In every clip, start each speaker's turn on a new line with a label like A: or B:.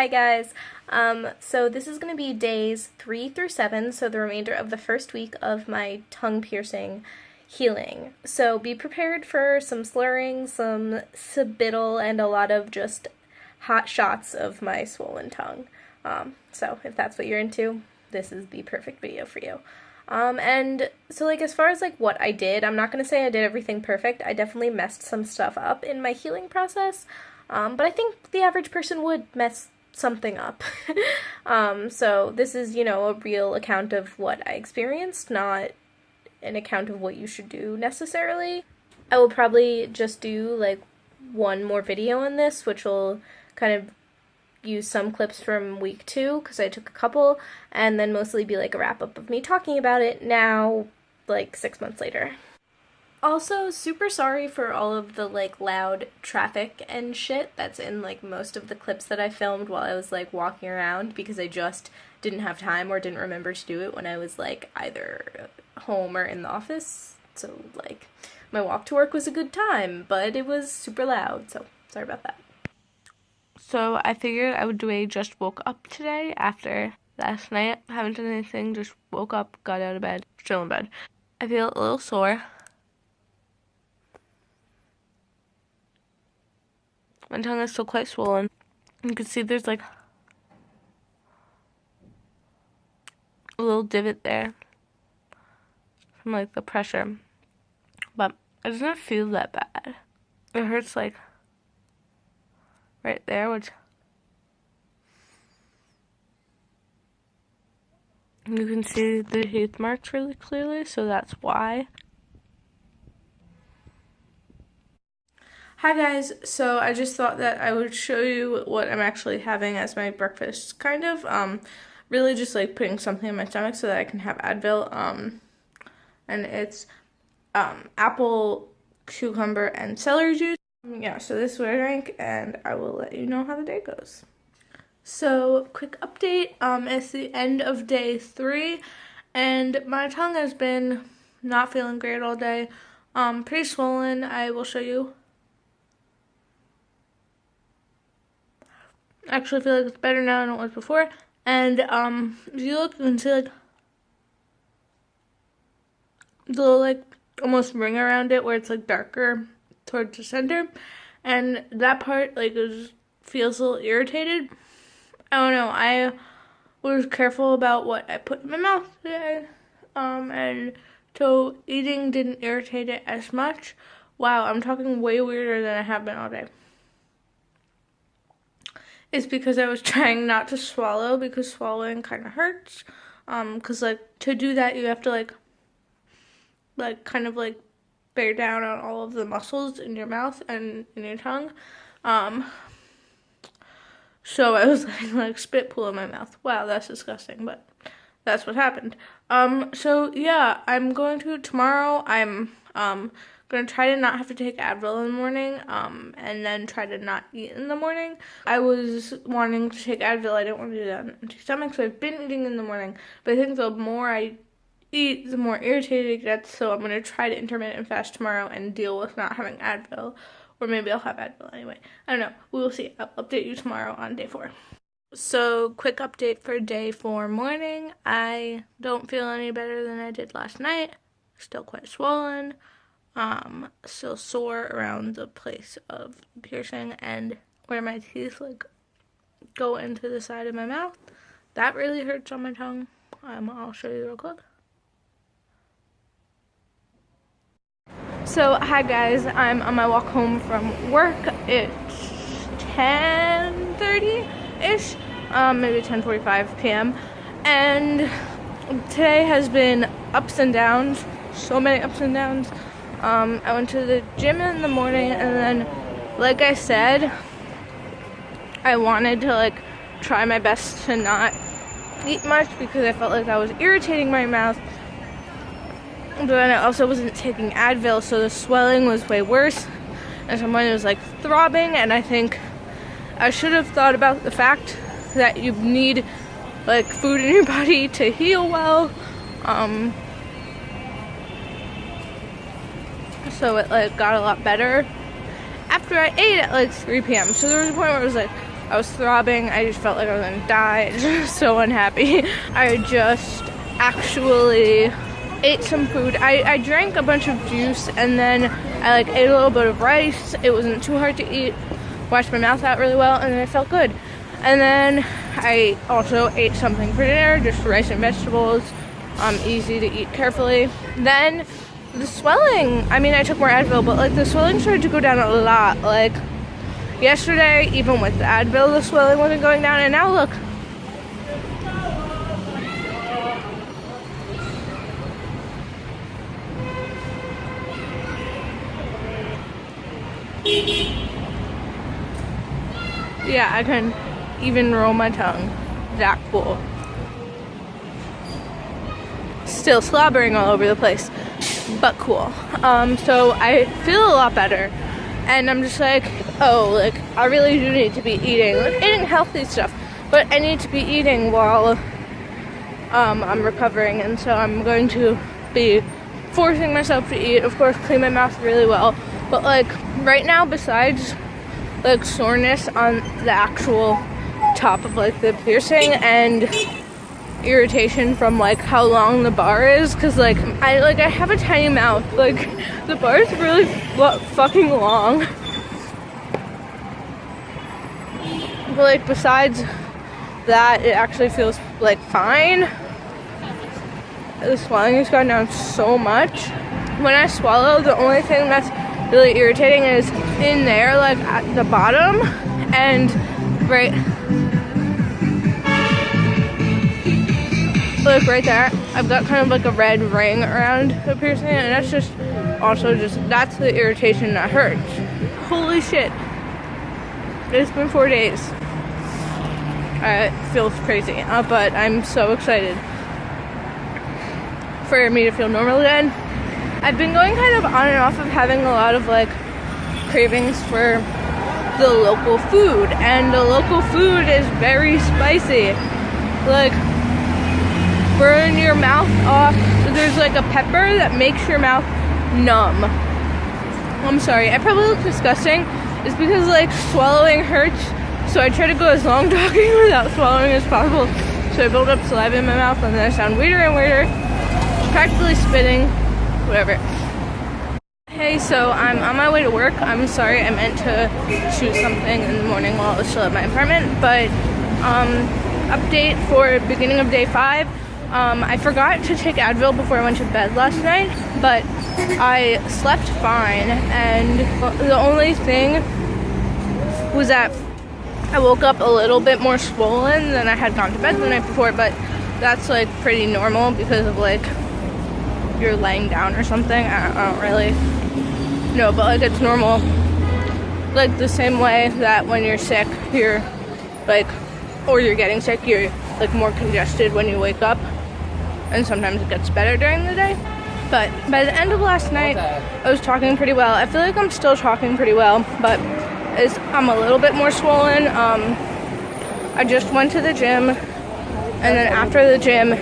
A: Hi guys. So this is going to be days 3 through 7, so the remainder of the first week of my tongue piercing healing. So be prepared for some slurring, some subittal, and a lot of just hot shots of my swollen tongue. So if that's what you're into, this is the perfect video for you. And so like as far as like what I did, I'm not going to say I did everything perfect. I definitely messed some stuff up in my healing process. But I think the average person would mess something up. So this is, a real account of what I experienced, not an account of what you should do necessarily. I will probably just do like one more video on this, which will kind of use some clips from week 2, because I took a couple, and then mostly be like a wrap-up of me talking about it now, like 6 months later. Also, super sorry for all of the like loud traffic and shit that's in like most of the clips that I filmed while I was like walking around, because I just didn't have time or didn't remember to do it when I was like either home or in the office. So like my walk to work was a good time, but it was super loud, so sorry about that. So I figured I would do a just woke up today after last night. Haven't done anything, just woke up, got out of bed, still in bed. I feel a little sore. My tongue is still quite swollen. You can see there's like a little divot there from like the pressure, but it doesn't feel that bad. It hurts like right there, which you can see the teeth marks really clearly, so that's why. Hi guys, so I just thought that I would show you what I'm actually having as my breakfast, kind of. Really just like putting something in my stomach so that I can have Advil, and it's apple, cucumber, and celery juice. Yeah, so this is what I drank, and I will let you know how the day goes. So, quick update, it's the end of day 3, and my tongue has been not feeling great all day, pretty swollen. I will show you. I actually feel like it's better now than it was before, and if you look, you can see like the little like almost ring around it where it's like darker towards the center, and that part like feels a little irritated. I don't know, I was careful about what I put in my mouth today, and so eating didn't irritate it as much. Wow, I'm talking way weirder than I have been all day. It's because I was trying not to swallow, because swallowing kind of hurts, because like to do that you have to like kind of like bear down on all of the muscles in your mouth and in your tongue. So I was like spit pool in my mouth. Wow, that's disgusting, but that's what happened. So yeah, tomorrow I'm gonna try to not have to take Advil in the morning, and then try to not eat in the morning. I was wanting to take Advil, I didn't want to do that on an empty stomach, so I've been eating in the morning, but I think the more I eat, the more irritated it gets, so I'm gonna try to intermittent fast tomorrow and deal with not having Advil, or maybe I'll have Advil anyway. I don't know, we will see. I'll update you tomorrow on day 4. So, quick update for day 4 morning. I don't feel any better than I did last night. Still quite swollen. Still sore around the place of piercing and where my teeth like go into the side of my mouth. That really hurts on my tongue. I'll show you real quick. So, hi guys, I'm on my walk home from work. It's 10:30-ish, maybe 10:45 p.m. And today has been ups and downs, so many ups and downs. I went to the gym in the morning, and then, like I said, I wanted to like try my best to not eat much because I felt like I was irritating my mouth. But then I also wasn't taking Advil, so the swelling was way worse. And someone was like throbbing, and I think I should have thought about the fact that you need like food in your body to heal well. So it like got a lot better after I ate at like 3 p.m. So there was a point where it was like,
B: I was throbbing. I just felt like I was gonna die. Just so unhappy. I just actually ate some food. I drank a bunch of juice, and then I ate a little bit of rice. It wasn't too hard to eat. Washed my mouth out really well, and then I felt good. And then I also ate something for dinner, just rice and vegetables. Easy to eat carefully. Then the swelling, I mean, I took more Advil, but the swelling started to go down a lot. Yesterday, even with the Advil, the swelling wasn't going down, and now look. Yeah, I can even roll my tongue. That cool. Still slobbering all over the place, but cool. So I feel a lot better, and I'm just I really do need to be eating healthy stuff, but I need to be eating while I'm recovering, and so I'm going to be forcing myself to eat. Of course, clean my mouth really well, but right now, besides soreness on the actual top of the piercing and irritation from how long the bar is, because I have a tiny mouth. The bar is really fucking long, but besides that, it actually feels fine. The swelling has gone down so much. When I swallow, the only thing that's really irritating is in there, at the bottom, and right there, I've got kind of a red ring around the piercing, and that's that's the irritation that hurts. Holy shit. It's been 4 days. It feels crazy, but I'm so excited for me to feel normal again. I've been going kind of on and off of having a lot of cravings for the local food, and the local food is very spicy. Burn your mouth off. There's a pepper that makes your mouth numb. I'm sorry, I probably look disgusting. It's because swallowing hurts, so I try to go as long talking without swallowing as possible. So I build up saliva in my mouth, and then I sound weirder and weirder, practically spitting, whatever. Hey, so I'm on my way to work. I'm sorry, I meant to shoot something in the morning while I was still at my apartment, but update for beginning of day 5. I forgot to take Advil before I went to bed last night, but I slept fine, and the only thing was that I woke up a little bit more swollen than I had gone to bed the night before, but that's pretty normal because of you're laying down or something. I don't really know, but it's normal. The same way that when you're sick, you're or you're getting sick, you're more congested when you wake up, and sometimes it gets better during the day. But by the end of last night, I was talking pretty well. I feel like I'm still talking pretty well, but I'm a little bit more swollen. I just went to the gym, and then after the gym,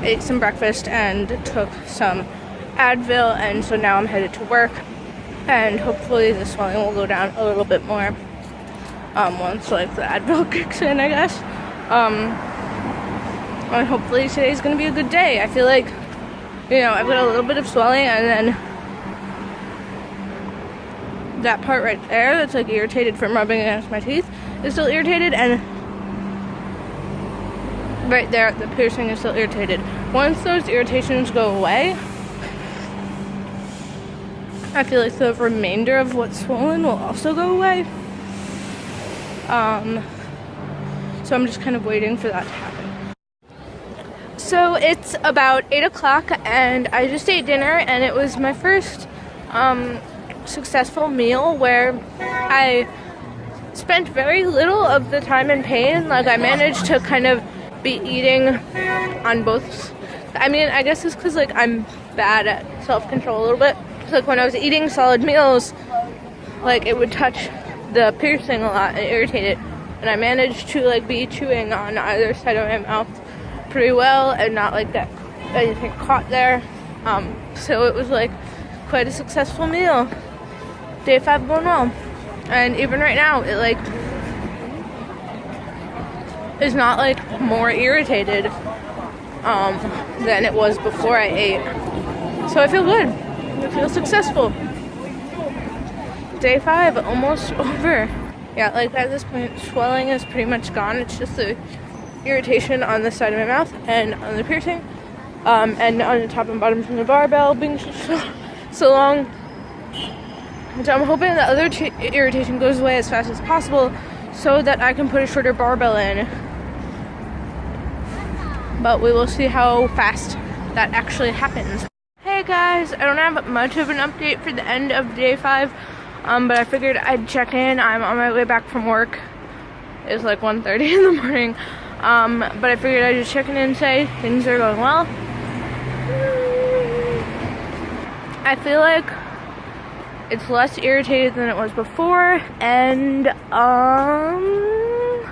B: ate some breakfast and took some Advil, and so now I'm headed to work, and hopefully the swelling will go down a little bit more once the Advil kicks in, I guess. And hopefully today's gonna be a good day. I feel I've got a little bit of swelling, and then that part right there that's irritated from rubbing against my teeth is still irritated, and right there the piercing is still irritated. Once those irritations go away, I feel the remainder of what's swollen will also go away. So I'm just kind of waiting for that to happen. So it's about 8 o'clock, and I just ate dinner, and it was my first successful meal where I spent very little of the time in pain. I managed to kind of be eating on both. I mean, I guess it's because I'm bad at self-control a little bit. When I was eating solid meals, it would touch the piercing a lot and irritate it, and I managed to be chewing on either side of my mouth pretty well and not get anything caught there. So it was quite a successful meal. Day 5 going well, and even right now it is not like more irritated than it was before I ate. So I feel good. I feel successful. Day 5 almost over. Yeah, like at this point, swelling is pretty much gone. It's just the irritation on the side of my mouth and on the piercing, and on the top and bottom from the barbell being so long. So I'm hoping the other irritation goes away as fast as possible so that I can put a shorter barbell in. But we will see how fast that actually happens. Hey guys, I don't have much of an update for the end of day 5, but I figured I'd check in. I'm on my way back from work. It's like 1:30 in the morning, but I figured I'd just check in and say things are going well. I feel like it's less irritated than it was before, and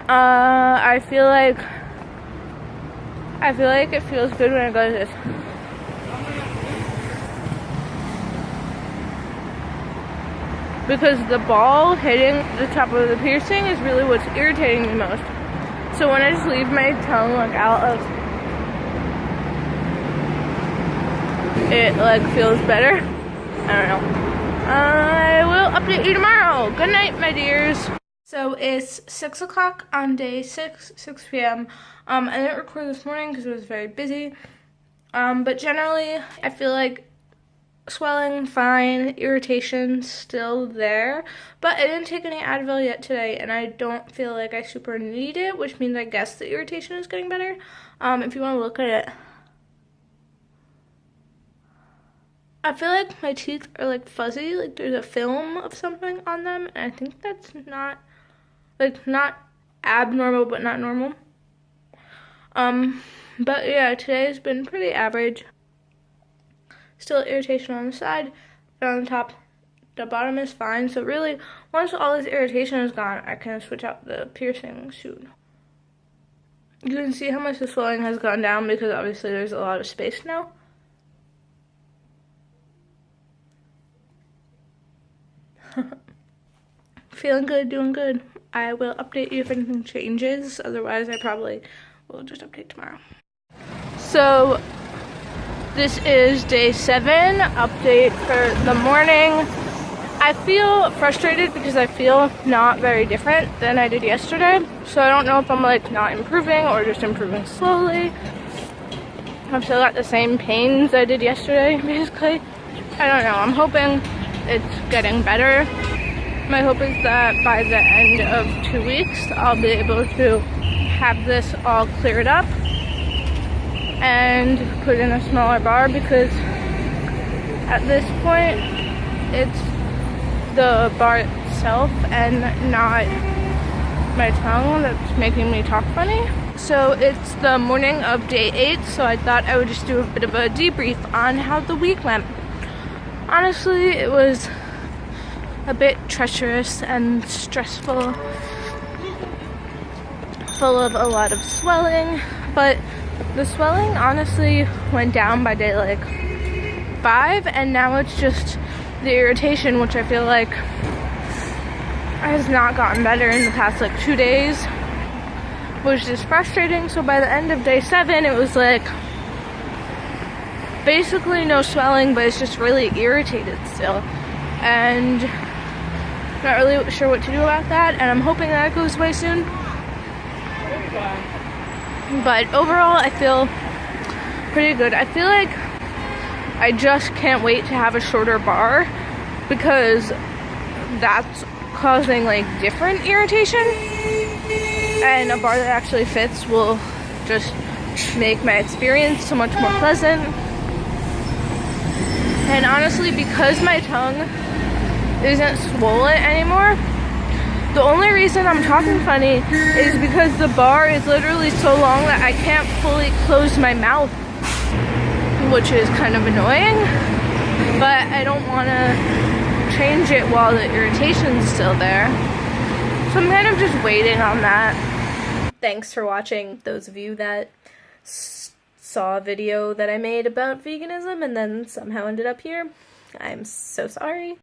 B: I feel like it feels good when I go like this. Because the ball hitting the top of the piercing is really what's irritating me most. So when I just leave my tongue like out of it, like feels better. I don't know. I will update you tomorrow. Good night, my dears. So it's 6 o'clock on day 6 p.m. I didn't record this morning because it was very busy. But generally, I feel like swelling, fine, irritation still there, but I didn't take any Advil yet today, and I don't feel like I super need it, which means I guess the irritation is getting better. If you want to look at it, I feel like my teeth are like fuzzy, like there's a film of something on them, and I think that's not abnormal, but not normal. But yeah, today's been pretty average. Still irritation on the side, but on the top, the bottom is fine. So really, once all this irritation is gone, I can switch out the piercing soon. You can see how much the swelling has gone down because obviously there's a lot of space now. Feeling good, doing good. I will update you if anything changes. Otherwise, I probably will just update tomorrow. So this is day 7, update for the morning. I feel frustrated because I feel not very different than I did yesterday. So I don't know if I'm like not improving or just improving slowly. I've still got the same pains I did yesterday, basically. I don't know, I'm hoping it's getting better. My hope is that by the end of 2 weeks, I'll be able to have this all cleared up and put in a smaller bar, because at this point it's the bar itself and not my tongue that's making me talk funny. So it's the morning of day 8, so I thought I would just do a bit of a debrief on how the week went. Honestly, it was a bit treacherous and stressful, full of a lot of swelling, but the swelling honestly went down by day like 5, and now it's just the irritation, which I feel like has not gotten better in the past like 2 days, which is frustrating. So by the end of day 7, it was like basically no swelling, but it's just really irritated still, and not really sure what to do about that, and I'm hoping that goes away soon. But overall, I feel pretty good. I feel like I just can't wait to have a shorter bar, because that's causing like different irritation, and a bar that actually fits will just make my experience so much more pleasant. And honestly, because my tongue isn't swollen anymore, the only reason I'm talking funny is because the bar is literally so long that I can't fully close my mouth, which is kind of annoying, but I don't want to change it while the irritation's still there. So I'm kind of just waiting on that.
A: Thanks for watching, those of you that saw a video that I made about veganism and then somehow ended up here. I'm so sorry.